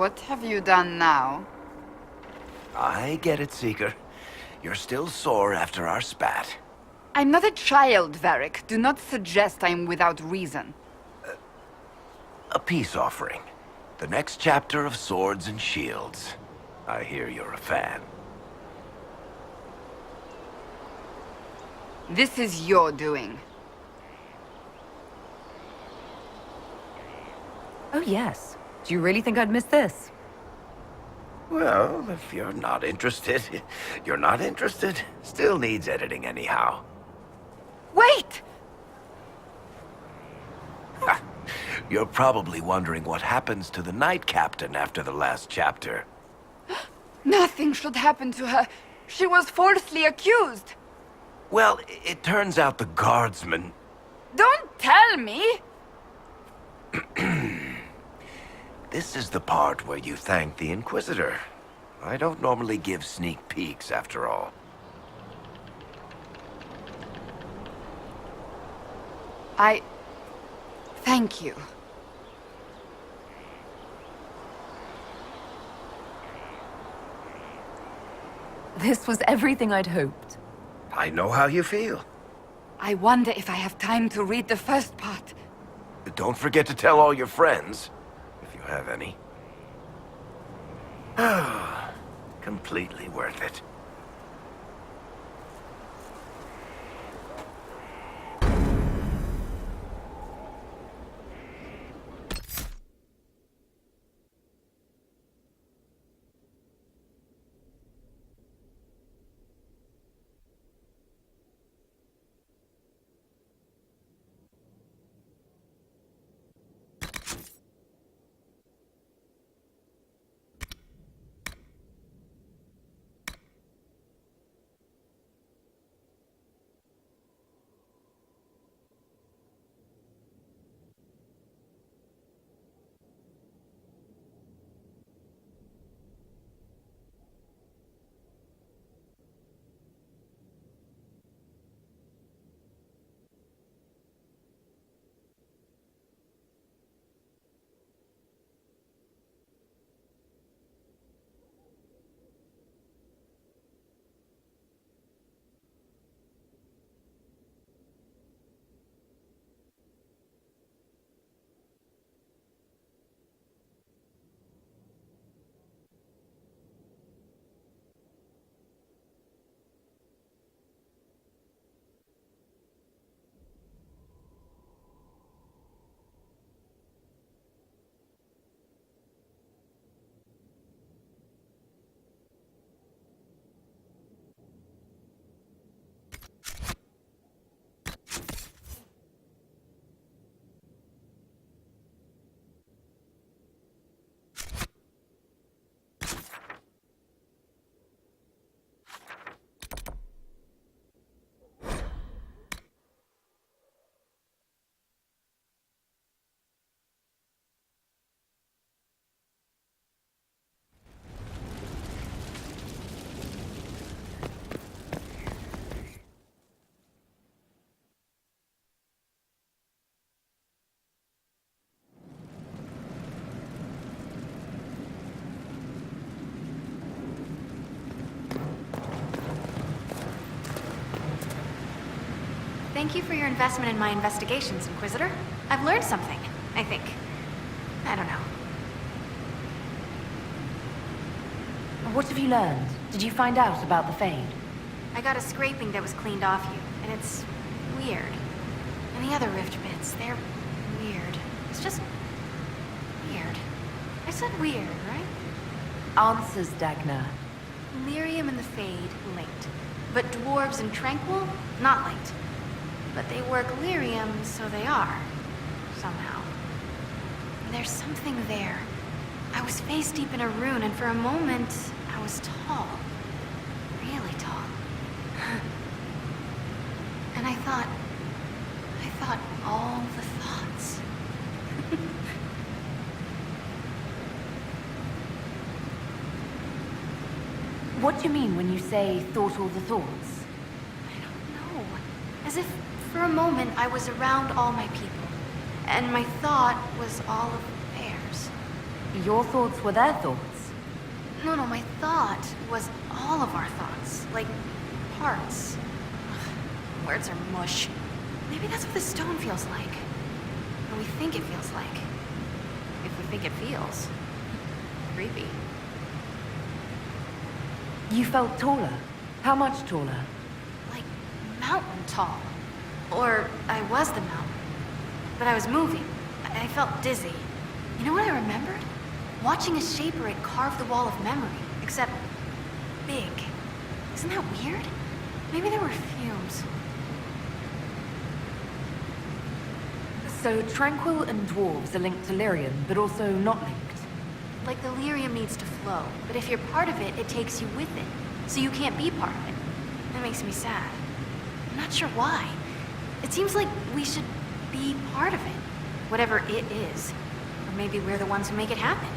What have you done now? I get it, Seeker. You're still sore after our spat. I'm not a child, Varric. Do not suggest I'm without reason. A peace offering. The next chapter of Swords and Shields. I hear you're a fan. This is your doing. Oh, yes. Do you really think I'd miss this? Well, if you're not interested, you're not interested. Still needs editing anyhow. Wait! You're probably wondering what happens to the Knight Captain after the last chapter. Nothing should happen to her. She was falsely accused. Well, it turns out the guardsmen... Don't tell me! This is the part where you thank the Inquisitor. I don't normally give sneak peeks, after all. Thank you. This was everything I'd hoped. I know how you feel. I wonder if I have time to read the first part. Don't forget to tell all your friends, if you have any. Completely worth it. Thank you for your investment in my investigations, Inquisitor. I've learned something, I think. I don't know. What have you learned? Did you find out about the Fade? I got a scraping that was cleaned off you, and it's weird. And the other rift bits, they're weird. It's just weird. I said weird, right? Answers, Dagna. Lyrium and the Fade, linked. But dwarves and Tranquil, not linked. But they work Lyrium, so they are. Somehow. There's something there. I was face deep in a rune, and for a moment, I was tall. Really tall. And I thought all the thoughts. What do you mean when you say thought all the thoughts? I don't know. As if for a moment I was around all my people, and my thought was all of theirs. Your thoughts were their thoughts. No, my thought was all of our thoughts. Like, parts. Ugh, words are mush. Maybe that's what the stone feels like. Or we think it feels like. If we think it feels. Creepy. You felt taller. How much taller? Like, mountain tall. Or I was the mountain. But I was moving. I felt dizzy. You know what I remembered? Watching a shaper it carve the wall of memory. Except, big. Isn't that weird? Maybe there were fumes. So Tranquil and dwarves are linked to Lyrium, but also not linked. Like the lyrium needs to flow, but if you're part of it, it takes you with it. So you can't be part of it. That makes me sad. I'm not sure why. It seems like we should be part of it. Whatever it is. Or maybe we're the ones who make it happen.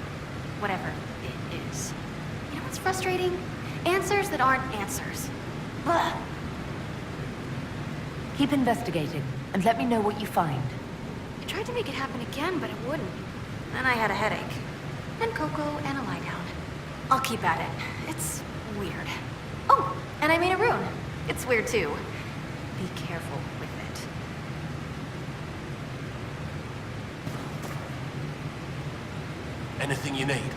Whatever it is. You know what's frustrating? Answers that aren't answers. Blah! Keep investigating, and let me know what you find. I tried to make it happen again, but it wouldn't. Then I had a headache. And cocoa and a lie down. I'll keep at it. It's weird. Oh, and I made a rune. It's weird too. Be careful with it. Anything you need?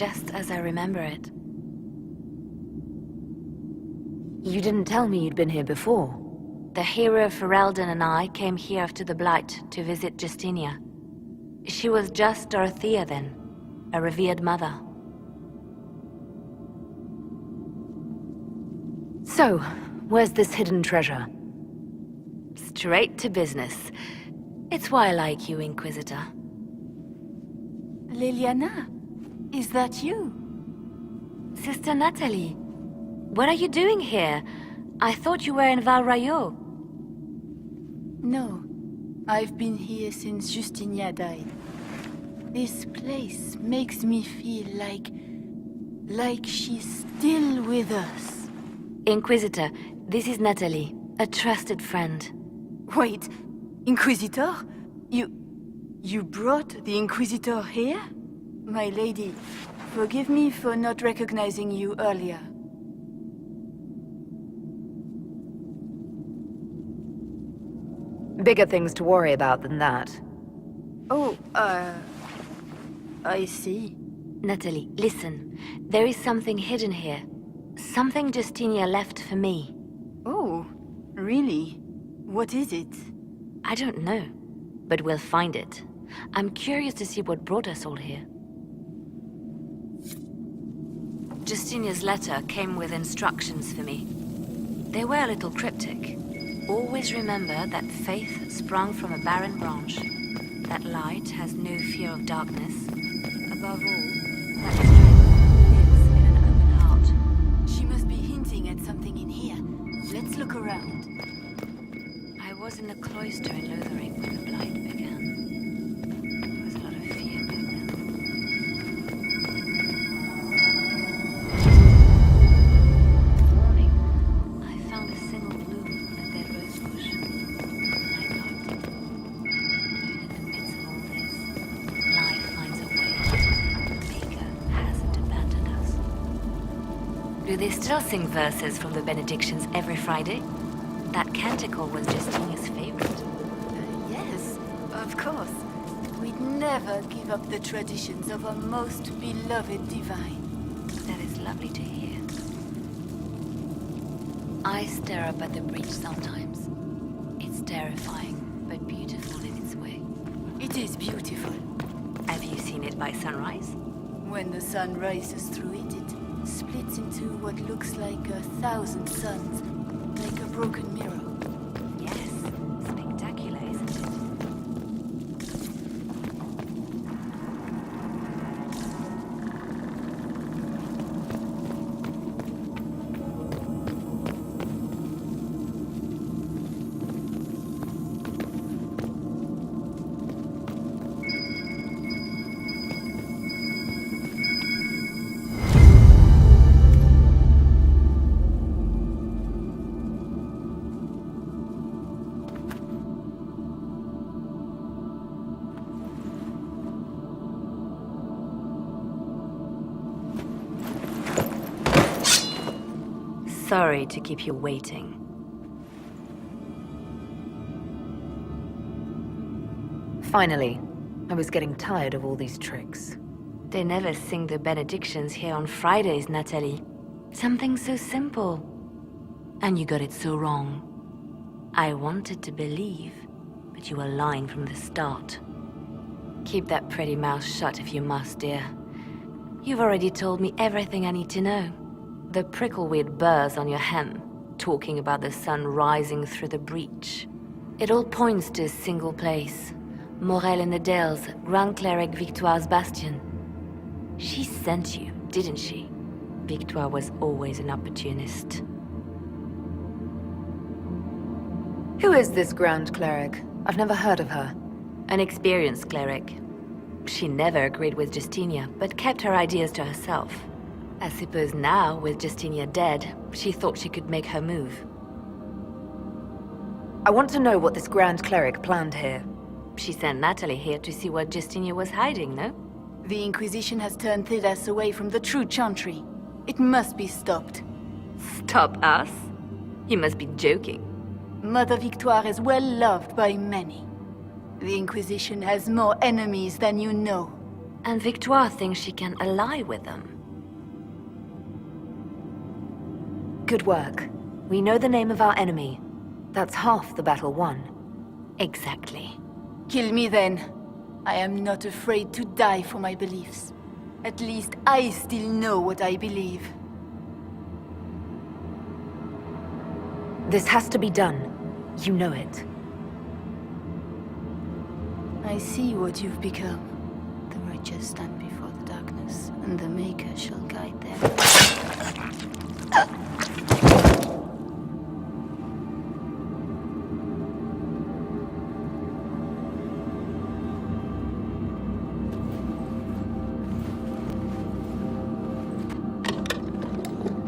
just as I remember it. You didn't tell me you'd been here before. The hero Ferelden and I came here after the Blight to visit Justinia. She was just Dorothea then, a revered mother. So, where's this hidden treasure? Straight to business. It's why I like you, Inquisitor. Liliana, is that you? Sister Natalie, what are you doing here? I thought you were in Val Rayo. No, I've been here since Justinia died. This place makes me feel like she's still with us. Inquisitor, this is Natalie, a trusted friend. Wait, Inquisitor? You brought the Inquisitor here? My lady, forgive me for not recognizing you earlier. Bigger things to worry about than that. Oh, I see. Natalie, listen. There is something hidden here. Something Justinia left for me. Oh, really? What is it? I don't know, but we'll find it. I'm curious to see what brought us all here. Justinia's letter came with instructions for me. They were a little cryptic. Always remember that faith sprung from a barren branch, that light has no fear of darkness. Above all, that strength lives in an open heart. She must be hinting at something in here. Let's look around. I was in the cloister in Lothering when the Blight began. There was a lot of fear back then. This morning, I found a single bloom on a dead rose bush. I thought, even in the midst of all this, life finds a way. Maker hasn't abandoned us. Do they still sing verses from the benedictions every Friday? That canticle was Justinia's favorite. Yes, of course. We'd never give up the traditions of our most beloved divine. That is lovely to hear. I stare up at the breach sometimes. It's terrifying, but beautiful in its way. It is beautiful. Have you seen it by sunrise? When the sun rises through it, it splits into what looks like 1,000 suns, like a broken mirror. Yes, spectacular, isn't it? Sorry to keep you waiting. Finally, I was getting tired of all these tricks. They never sing the benedictions here on Fridays, Natalie. Something so simple. And you got it so wrong. I wanted to believe, but you were lying from the start. Keep that pretty mouth shut if you must, dear. You've already told me everything I need to know. The prickleweed burrs on your hem, talking about the sun rising through the breach. It all points to a single place. Morel in the Dales, Grand Cleric Victoire's bastion. She sent you, didn't she? Victoire was always an opportunist. Who is this Grand Cleric? I've never heard of her. An experienced cleric. She never agreed with Justinia, but kept her ideas to herself. I suppose now, with Justinia dead, she thought she could make her move. I want to know what this Grand Cleric planned here. She sent Natalie here to see what Justinia was hiding, no? The Inquisition has turned Thidas away from the true chantry. It must be stopped. Stop us? You must be joking. Mother Victoire is well loved by many. The Inquisition has more enemies than you know. And Victoire thinks she can ally with them. Good work. We know the name of our enemy. That's half the battle won. Exactly. Kill me then. I am not afraid to die for my beliefs. At least I still know what I believe. This has to be done. You know it. I see what you've become. The righteous stand before the darkness, and the Maker shall guide them.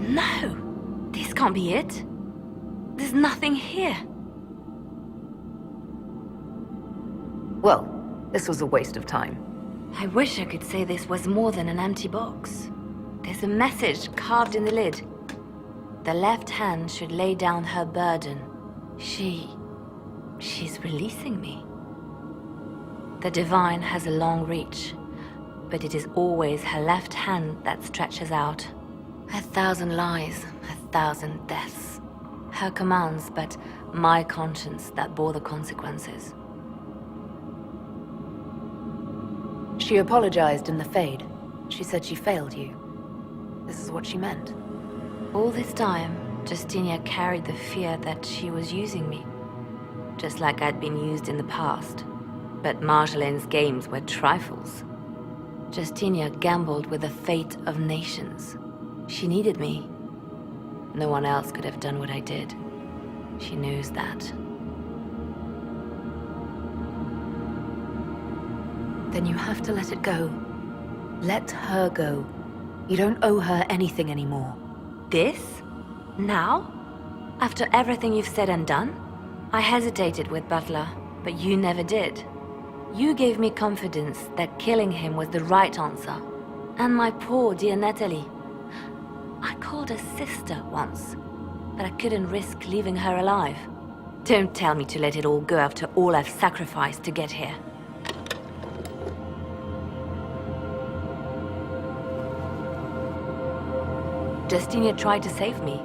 No! This can't be it. There's nothing here. Well, this was a waste of time. I wish I could say this was more than an empty box. There's a message carved in the lid. The left hand should lay down her burden. She's releasing me. The divine has a long reach, but it is always her left hand that stretches out. 1,000 lies, 1,000 deaths. Her commands, but my conscience that bore the consequences. She apologized in the Fade. She said she failed you. This is what she meant. All this time, Justinia carried the fear that she was using me. Just like I'd been used in the past. But Marjolaine's games were trifles. Justinia gambled with the fate of nations. She needed me. No one else could have done what I did. She knows that. Then you have to let it go. Let her go. You don't owe her anything anymore. This? Now? After everything you've said and done? I hesitated with Butler, but you never did. You gave me confidence that killing him was the right answer. And my poor dear Natalie. I called her sister once, but I couldn't risk leaving her alive. Don't tell me to let it all go after all I've sacrificed to get here. Justinia tried to save me,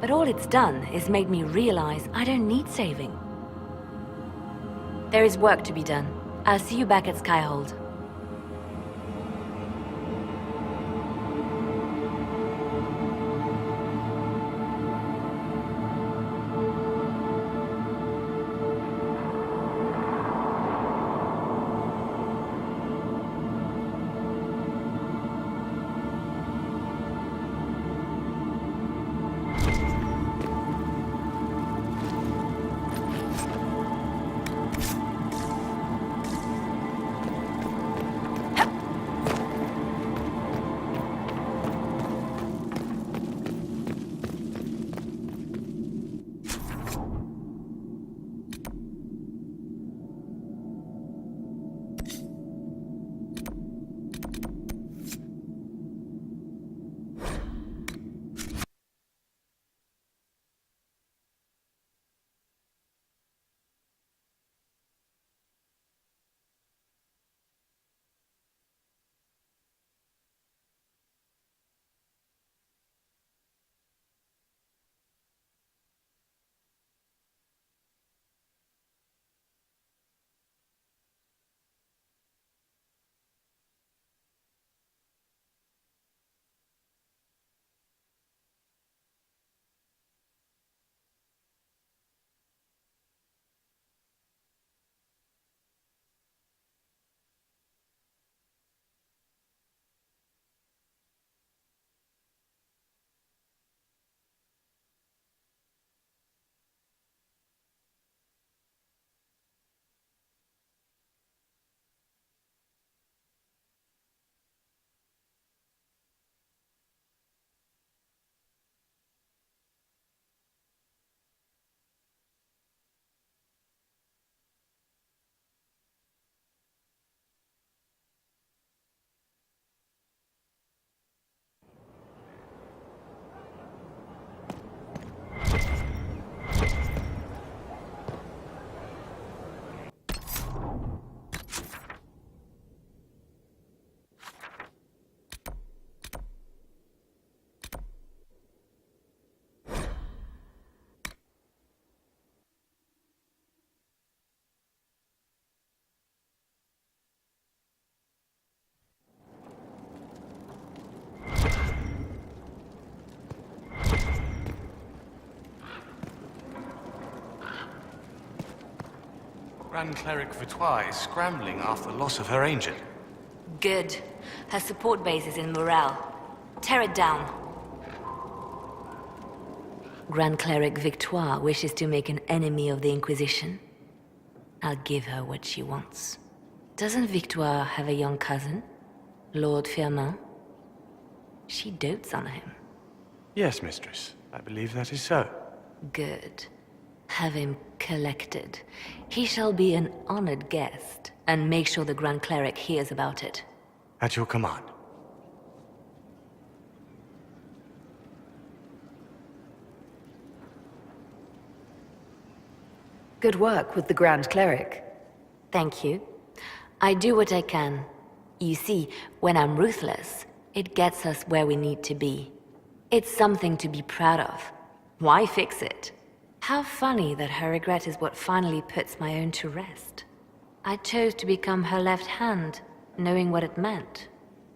but all it's done is made me realize I don't need saving. There is work to be done. I'll see you back at Skyhold. Grand Cleric Vitois is scrambling after the loss of her angel. Good. Her support base is in Morale. Tear it down. Grand Cleric Victoire wishes to make an enemy of the Inquisition. I'll give her what she wants. Doesn't Victoire have a young cousin? Lord Firmin? She dotes on him. Yes, mistress. I believe that is so. Good. Have him collected. He shall be an honored guest, and make sure the Grand Cleric hears about it. At your command. Good work with the Grand Cleric. Thank you. I do what I can. You see, when I'm ruthless, it gets us where we need to be. It's something to be proud of. Why fix it? How funny that her regret is what finally puts my own to rest. I chose to become her left hand, knowing what it meant.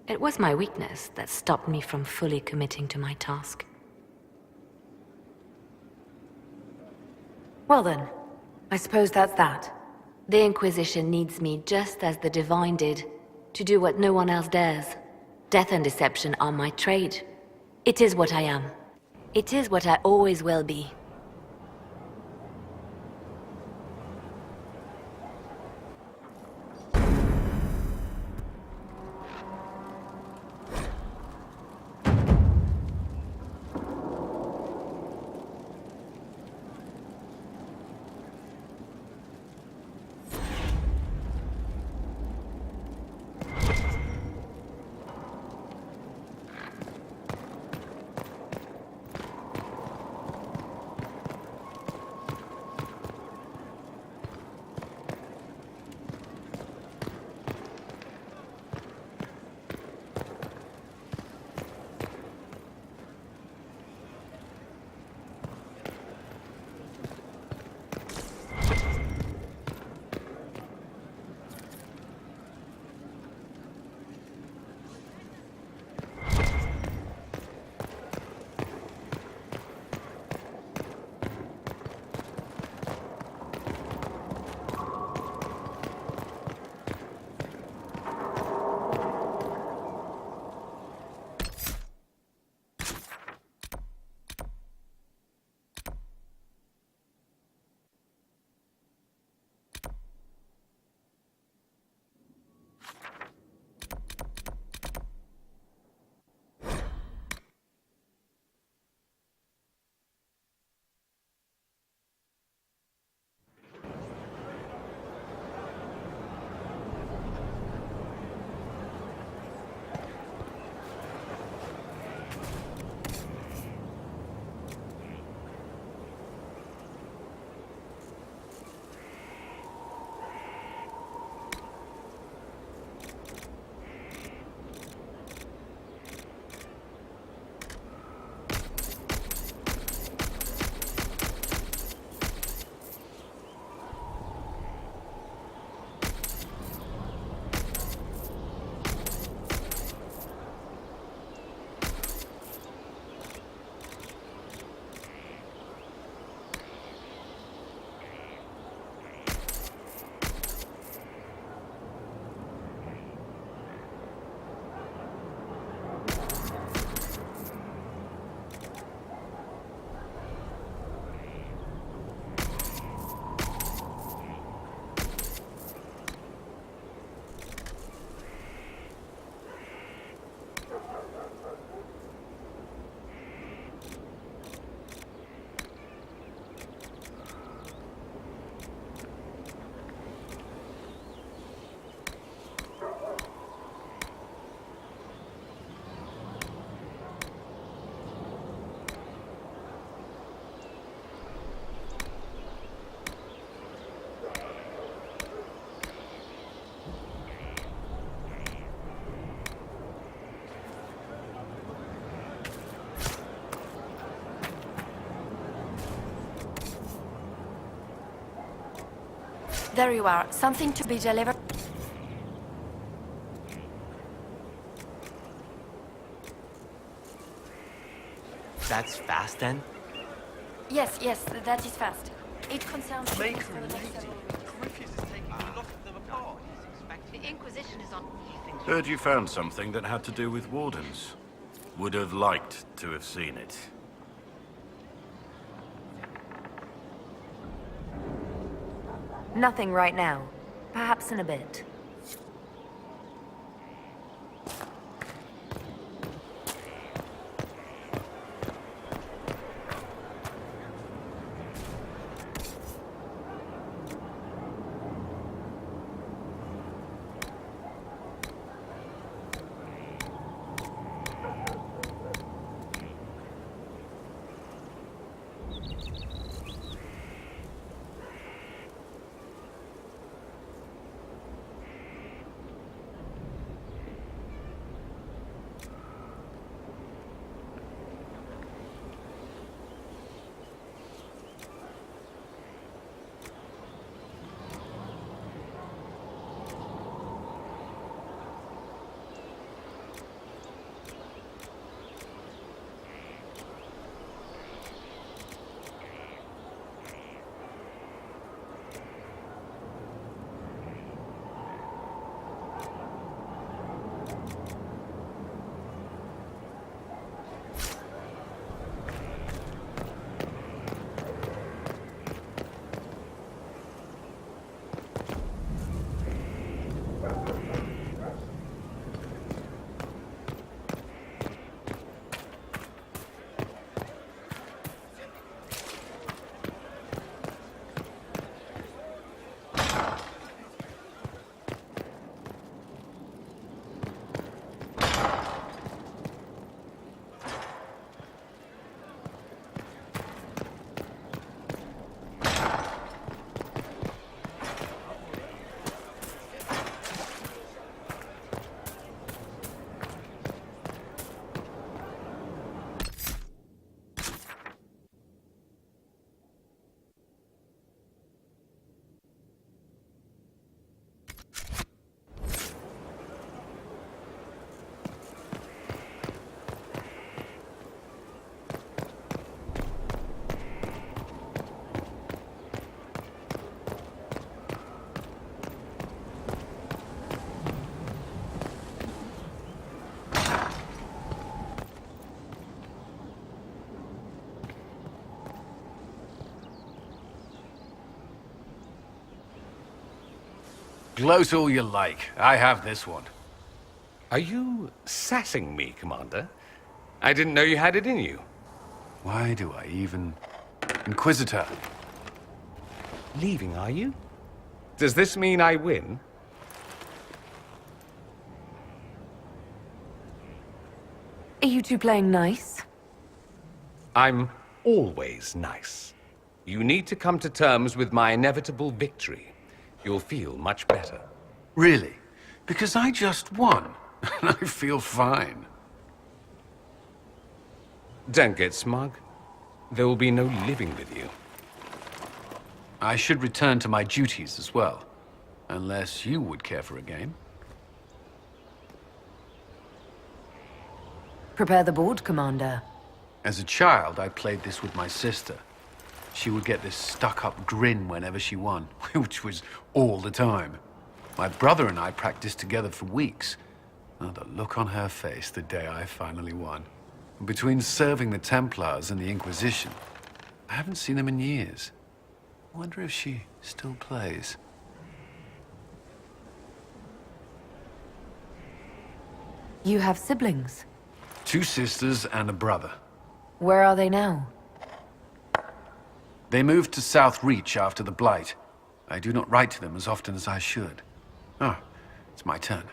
It was my weakness that stopped me from fully committing to my task. Well then, I suppose that's that. The Inquisition needs me just as the Divine did, to do what no one else dares. Death and deception are my trade. It is what I am. It is what I always will be. There you are. Something to be delivered. That's fast then? Yes, that is fast. It concerns... Later in the meeting, Griffiths is Inquisition is on. Heard you found something that had to do with wardens. Would have liked to have seen it. Nothing right now. Perhaps in a bit. Gloat all you like. I have this one. Are you sassing me, Commander? I didn't know you had it in you. Why do I even... Inquisitor. Leaving, are you? Does this mean I win? Are you two playing nice? I'm always nice. You need to come to terms with my inevitable victory. You'll feel much better. Really? Because I just won. And I feel fine. Don't get smug. There will be no living with you. I should return to my duties as well. Unless you would care for a game. Prepare the board, Commander. As a child, I played this with my sister. She would get this stuck-up grin whenever she won, which was all the time. My brother and I practiced together for weeks. Oh, the look on her face the day I finally won. Between serving the Templars and the Inquisition, I haven't seen them in years. I wonder if she still plays. You have siblings. 2 sisters and a brother. Where are they now? They moved to South Reach after the Blight. I do not write to them as often as I should. Oh, it's my turn.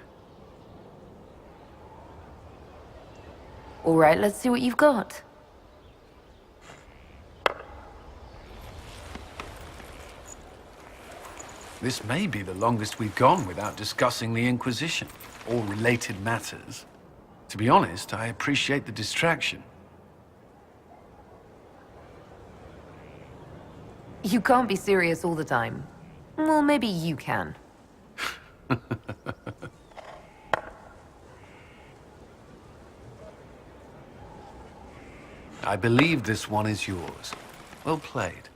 All right, let's see what you've got. This may be the longest we've gone without discussing the Inquisition, or related matters. To be honest, I appreciate the distraction. You can't be serious all the time. Well, maybe you can. I believe this one is yours. Well played.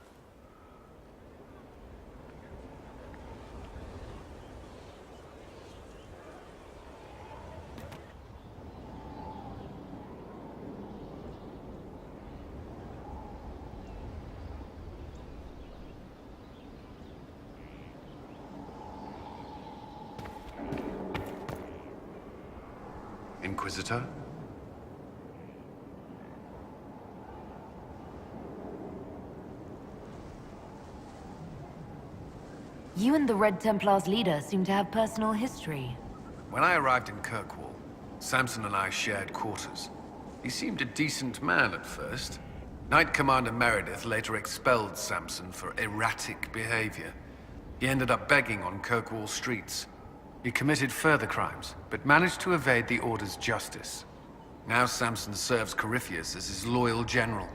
Inquisitor. You and the Red Templar's leader seem to have personal history. When I arrived in Kirkwall, Samson and I shared quarters. He seemed a decent man at first. Knight Commander Meredith later expelled Samson for erratic behavior. He ended up begging on Kirkwall streets. He committed further crimes, but managed to evade the Order's justice. Now Samson serves Corypheus as his loyal general.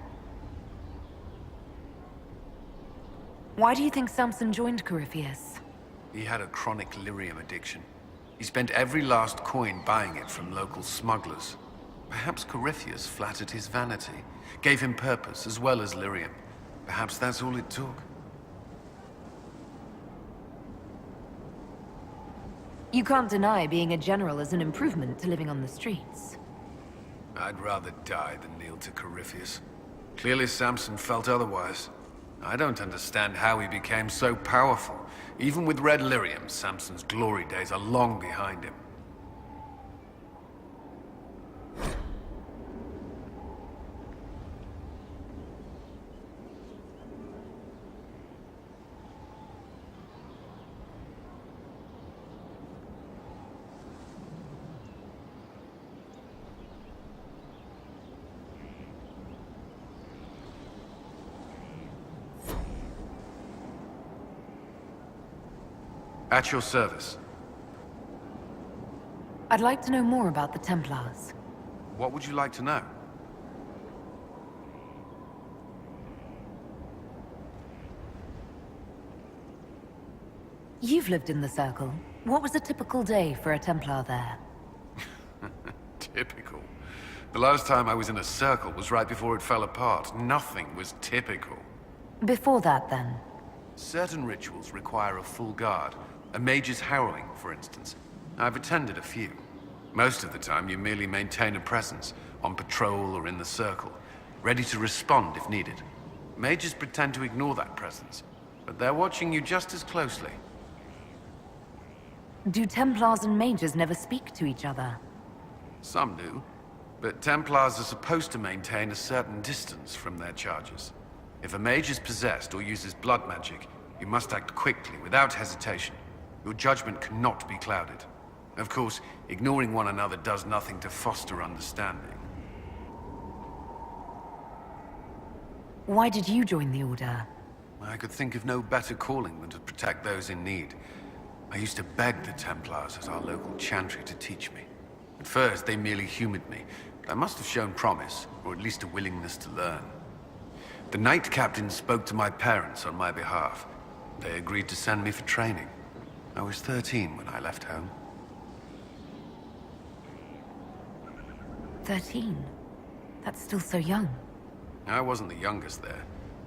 Why do you think Samson joined Corypheus? He had a chronic lyrium addiction. He spent every last coin buying it from local smugglers. Perhaps Corypheus flattered his vanity, gave him purpose as well as lyrium. Perhaps that's all it took. You can't deny being a general is an improvement to living on the streets. I'd rather die than kneel to Corypheus. Clearly Samson felt otherwise. I don't understand how he became so powerful. Even with red lyrium, Samson's glory days are long behind him. At your service. I'd like to know more about the Templars. What would you like to know? You've lived in the Circle. What was a typical day for a Templar there? Typical. The last time I was in a circle was right before it fell apart. Nothing was typical. Before that, then? Certain rituals require a full guard. A mage's harrowing, for instance. I've attended a few. Most of the time, you merely maintain a presence, on patrol or in the circle, ready to respond if needed. Mages pretend to ignore that presence, but they're watching you just as closely. Do Templars and mages never speak to each other? Some do, but Templars are supposed to maintain a certain distance from their charges. If a mage is possessed or uses blood magic, you must act quickly, without hesitation. Your judgment cannot be clouded. Of course, ignoring one another does nothing to foster understanding. Why did you join the Order? I could think of no better calling than to protect those in need. I used to beg the Templars at our local chantry to teach me. At first, they merely humored me, but I must have shown promise, or at least a willingness to learn. The Knight Captain spoke to my parents on my behalf. They agreed to send me for training. I was 13 when I left home. 13? That's still so young. I wasn't the youngest there.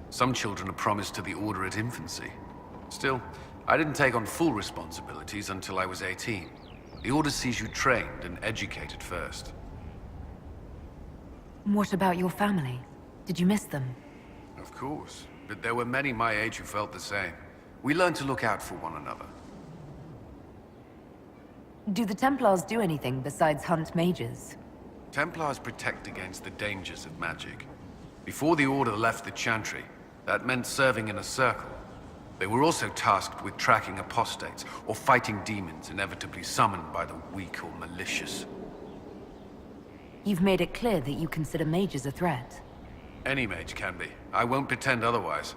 Some children are promised to the Order at infancy. Still, I didn't take on full responsibilities until I was 18. The Order sees you trained and educated first. What about your family? Did you miss them? Of course, but there were many my age who felt the same. We learned to look out for one another. Do the Templars do anything besides hunt mages? Templars protect against the dangers of magic. Before the Order left the Chantry, that meant serving in a circle. They were also tasked with tracking apostates, or fighting demons inevitably summoned by the weak or malicious. You've made it clear that you consider mages a threat. Any mage can be. I won't pretend otherwise.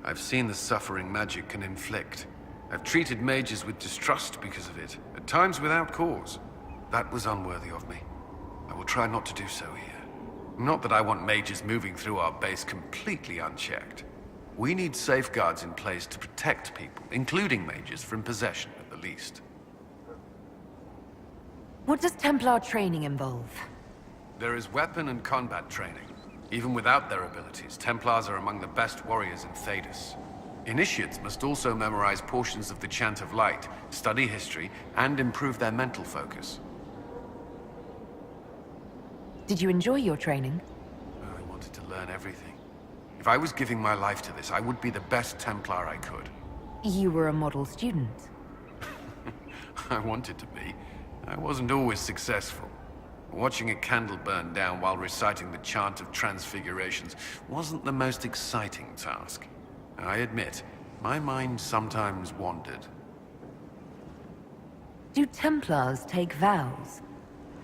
I've seen the suffering magic can inflict. I've treated mages with distrust because of it, at times without cause. That was unworthy of me. I will try not to do so here. Not that I want mages moving through our base completely unchecked. We need safeguards in place to protect people, including mages, from possession at the least. What does Templar training involve? There is weapon and combat training. Even without their abilities, Templars are among the best warriors in Thedas. Initiates must also memorize portions of the Chant of Light, study history, and improve their mental focus. Did you enjoy your training? I wanted to learn everything. If I was giving my life to this, I would be the best Templar I could. You were a model student. I wanted to be. I wasn't always successful. Watching a candle burn down while reciting the chant of transfigurations wasn't the most exciting task. I admit, my mind sometimes wandered. Do Templars take vows?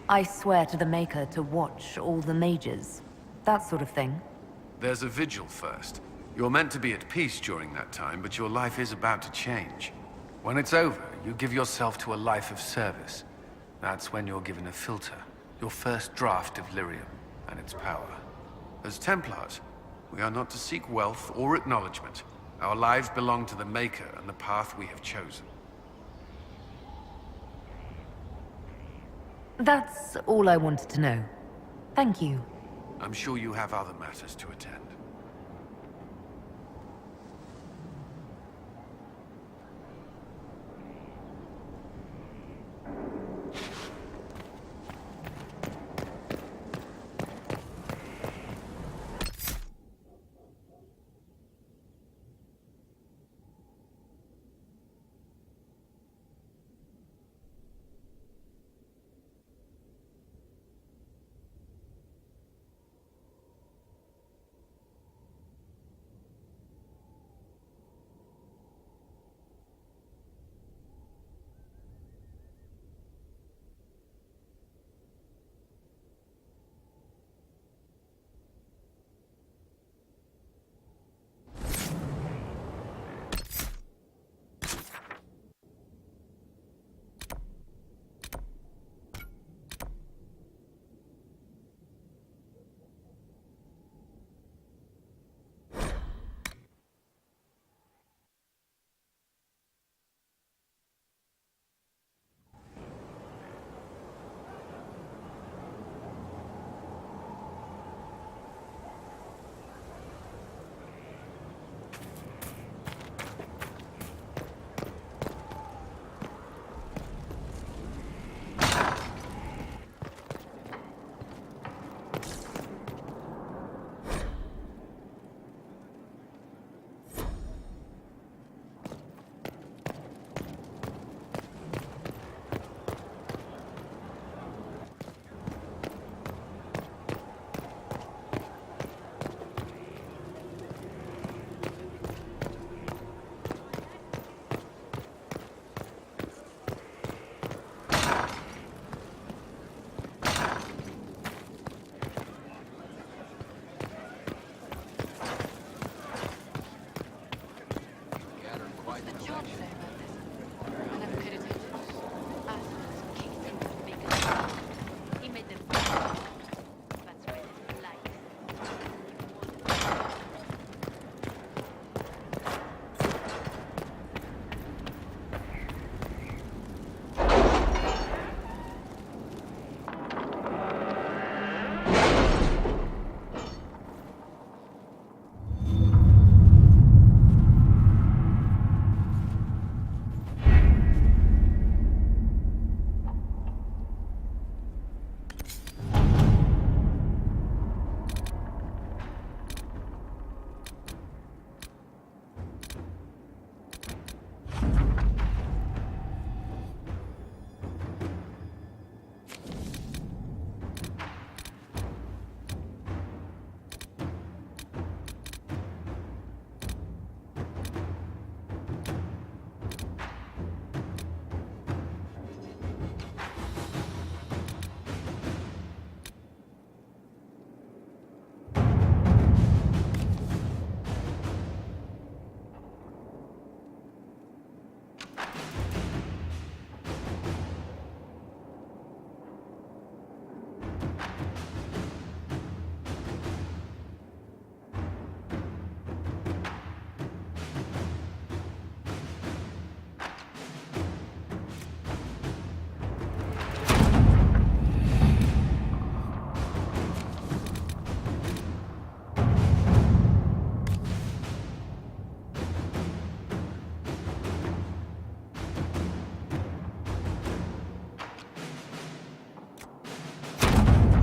I swear to the Maker to watch all the mages. That sort of thing. There's a vigil first. You're meant to be at peace during that time, but your life is about to change. When it's over, you give yourself to a life of service. That's when you're given a filter, your first draft of lyrium and its power. As Templars, we are not to seek wealth or acknowledgement. Our lives belong to the Maker and the path we have chosen. That's all I wanted to know. Thank you. I'm sure you have other matters to attend.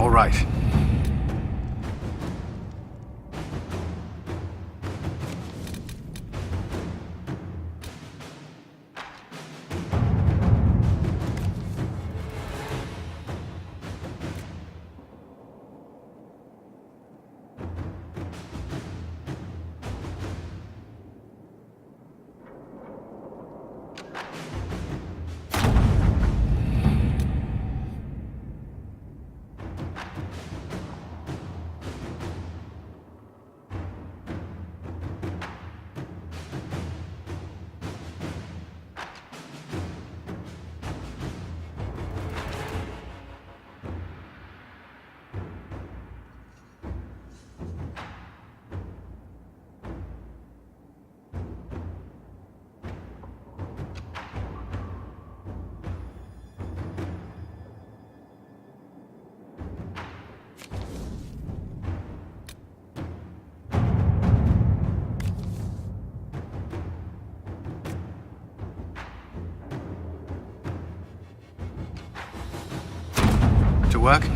All right. work?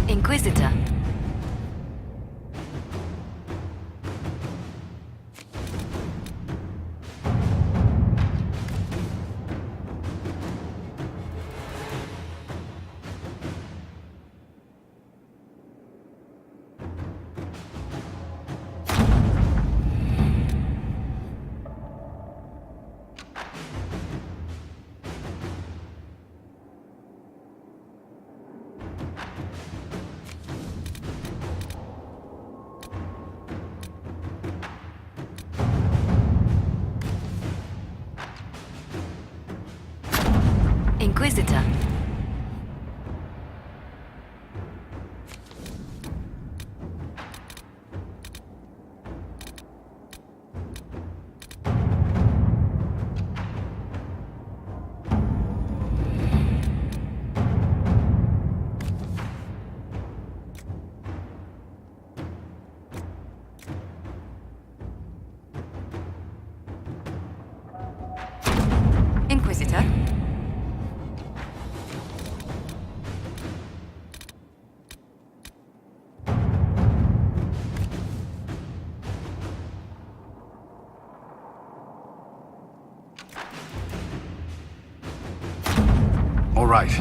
Inquisitor. Inquisitor. Inquisitor. All right.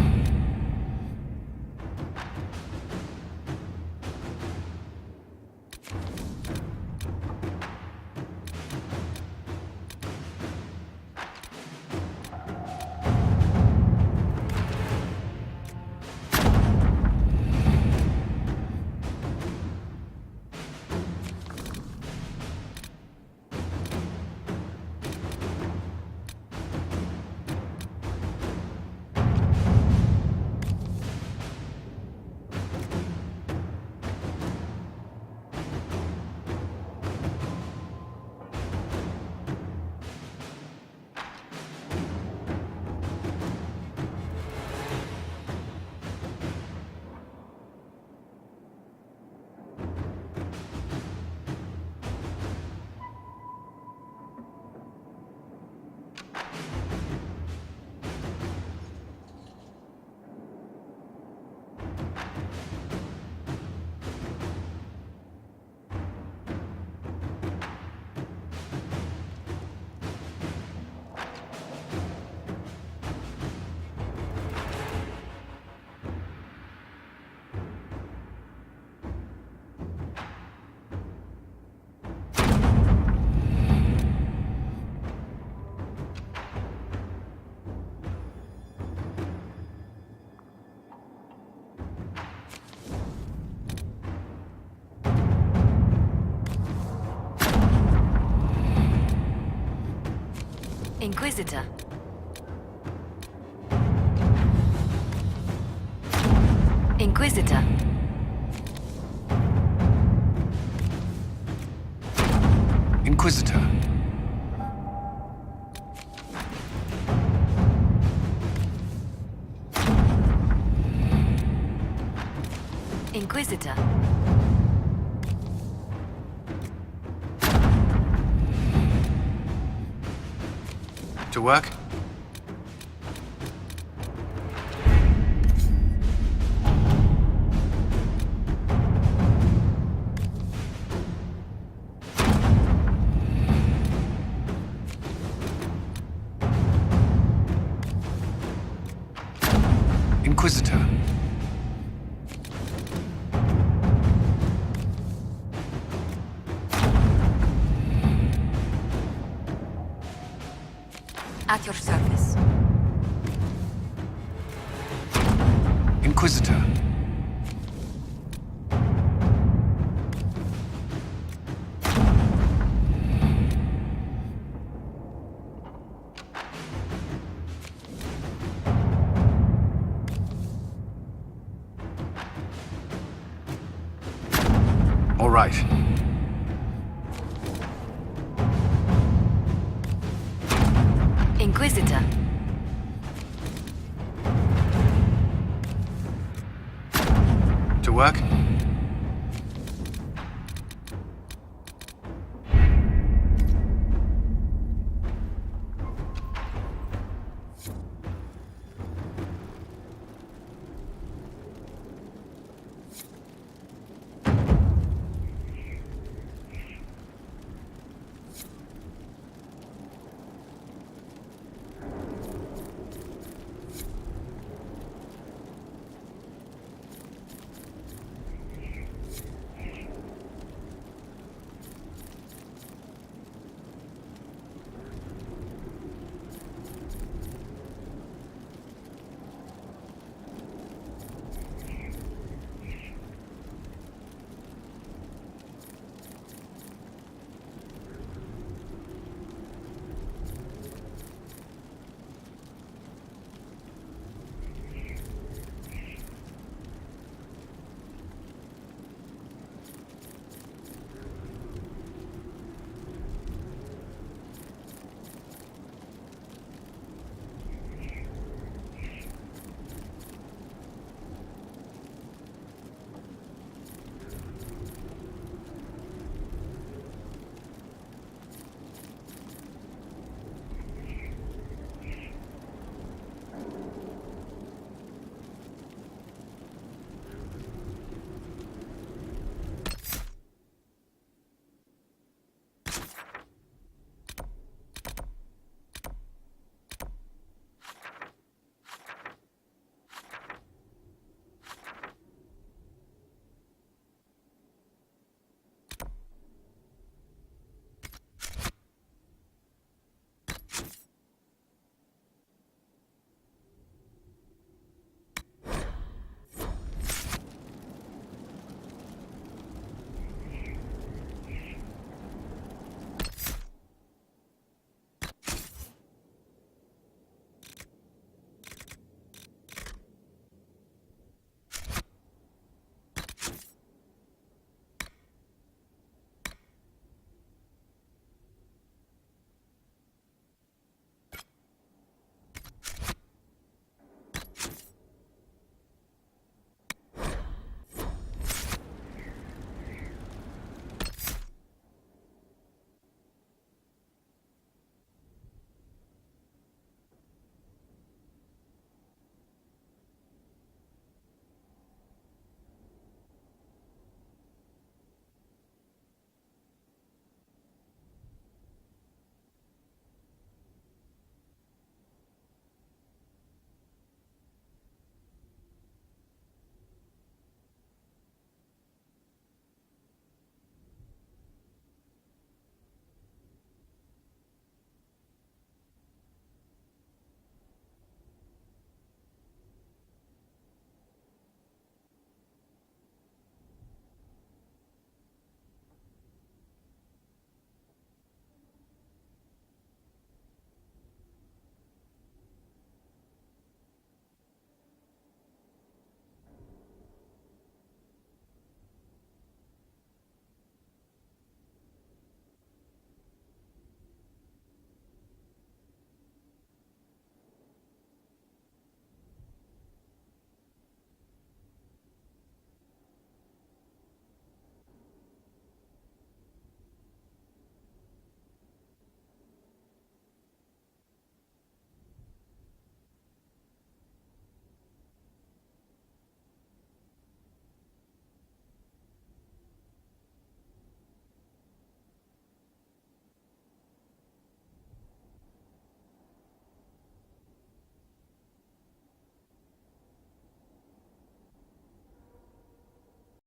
Inquisitor. Inquisitor. Inquisitor. Inquisitor. To work? Inquisitor. At your service. Inquisitor. All right. Inquisitor. To work?